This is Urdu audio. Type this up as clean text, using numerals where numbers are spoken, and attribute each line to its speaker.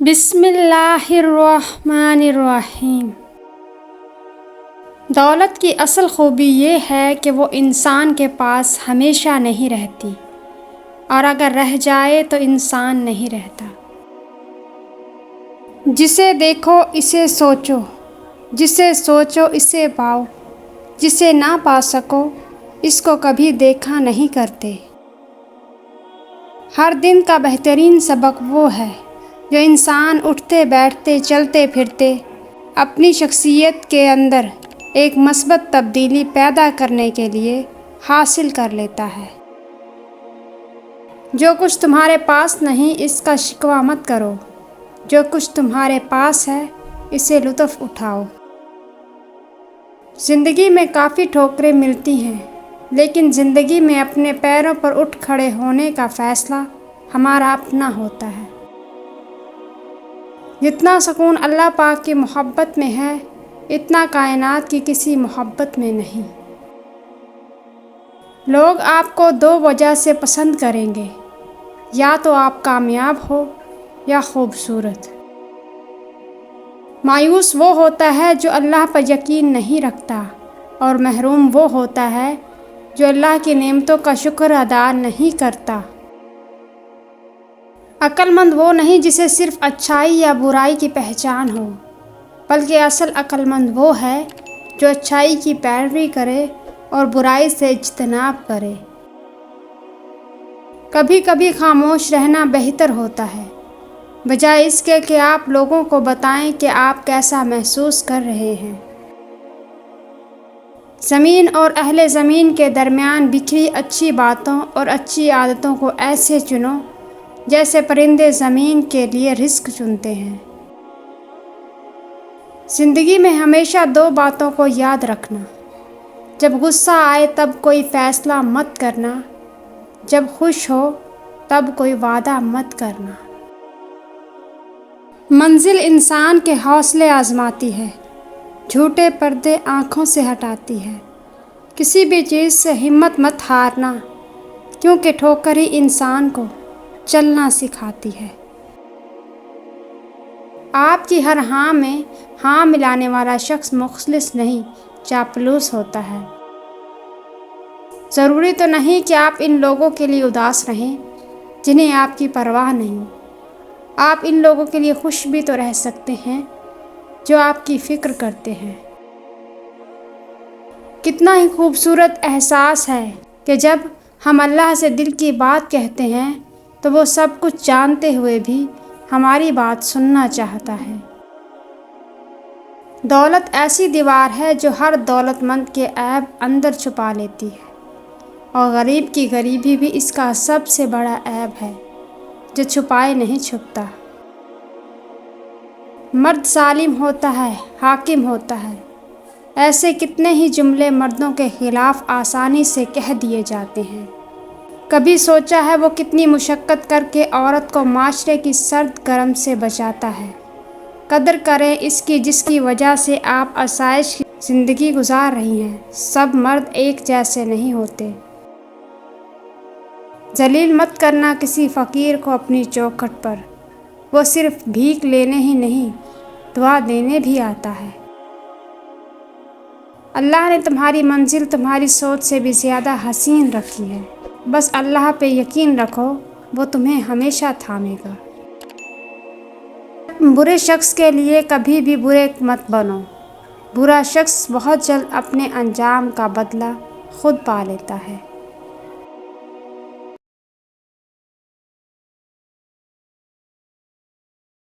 Speaker 1: بسم اللہ الرحمن الرحیم۔ دولت کی اصل خوبی یہ ہے کہ وہ انسان کے پاس ہمیشہ نہیں رہتی، اور اگر رہ جائے تو انسان نہیں رہتا۔ جسے دیکھو اسے سوچو، جسے سوچو اسے پاؤ، جسے نہ پا سکو اس کو کبھی دیکھا نہیں کرتے۔ ہر دن کا بہترین سبق وہ ہے جو انسان اٹھتے بیٹھتے چلتے پھرتے اپنی شخصیت کے اندر ایک مثبت تبدیلی پیدا کرنے کے لیے حاصل کر لیتا ہے۔ جو کچھ تمہارے پاس نہیں اس کا شکوہ مت کرو، جو کچھ تمہارے پاس ہے اسے لطف اٹھاؤ۔ زندگی میں کافی ٹھوکریں ملتی ہیں، لیکن زندگی میں اپنے پیروں پر اٹھ کھڑے ہونے کا فیصلہ ہمارا اپنا ہوتا ہے۔ جتنا سکون اللہ پاک کی محبت میں ہے، اتنا کائنات کی کسی محبت میں نہیں۔ لوگ آپ کو دو وجہ سے پسند کریں گے، یا تو آپ کامیاب ہو یا خوبصورت۔ مایوس وہ ہوتا ہے جو اللہ پر یقین نہیں رکھتا، اور محروم وہ ہوتا ہے جو اللہ کی نعمتوں کا شکر ادا نہیں کرتا۔ عقل مند وہ نہیں جسے صرف اچھائی یا برائی کی پہچان ہو، بلکہ اصل عقل مند وہ ہے جو اچھائی کی پیروی کرے اور برائی سے اجتناب کرے۔ کبھی کبھی خاموش رہنا بہتر ہوتا ہے، بجائے اس کے کہ آپ لوگوں کو بتائیں کہ آپ کیسا محسوس کر رہے ہیں۔ زمین اور اہل زمین کے درمیان بکھری اچھی باتوں اور اچھی عادتوں کو ایسے چنو جیسے پرندے زمین کے لیے رزق چنتے ہیں۔ زندگی میں ہمیشہ دو باتوں کو یاد رکھنا: جب غصہ آئے تب کوئی فیصلہ مت کرنا، جب خوش ہو تب کوئی وعدہ مت کرنا۔ منزل انسان کے حوصلے آزماتی ہے، جھوٹے پردے آنکھوں سے ہٹاتی ہے۔ کسی بھی چیز سے ہمت مت ہارنا، کیونکہ ٹھوکر ہی انسان کو چلنا سکھاتی ہے۔ آپ کی ہر ہاں میں ہاں ملانے والا شخص مخلص نہیں، چاپلوس ہوتا ہے۔ ضروری تو نہیں کہ آپ ان لوگوں کے لیے اداس رہیں جنہیں آپ کی پرواہ نہیں۔ آپ ان لوگوں کے لیے خوش بھی تو رہ سکتے ہیں جو آپ کی فکر کرتے ہیں۔ کتنا ہی خوبصورت احساس ہے کہ جب ہم اللہ سے دل کی بات کہتے ہیں تو وہ سب کچھ جانتے ہوئے بھی ہماری بات سننا چاہتا ہے۔ دولت ایسی دیوار ہے جو ہر دولت مند کے عیب اندر چھپا لیتی ہے، اور غریب کی غریبی بھی اس کا سب سے بڑا عیب ہے جو چھپائے نہیں چھپتا۔ مرد ظالم ہوتا ہے، حاکم ہوتا ہے، ایسے کتنے ہی جملے مردوں کے خلاف آسانی سے کہہ دیے جاتے ہیں۔ کبھی سوچا ہے وہ کتنی مشقت کر کے عورت کو معاشرے کی سرد گرم سے بچاتا ہے؟ قدر کریں اس کی جس کی وجہ سے آپ آسائش کی زندگی گزار رہی ہیں۔ سب مرد ایک جیسے نہیں ہوتے۔ ذلیل مت کرنا کسی فقیر کو اپنی چوکھٹ پر، وہ صرف بھیک لینے ہی نہیں دعا دینے بھی آتا ہے۔ اللہ نے تمہاری منزل تمہاری سوچ سے بھی زیادہ حسین رکھی ہے، بس اللہ پہ یقین رکھو، وہ تمہیں ہمیشہ تھامے گا۔ برے شخص کے لیے کبھی بھی برے مت بنو، برا شخص بہت جلد اپنے انجام کا بدلہ خود پا لیتا ہے۔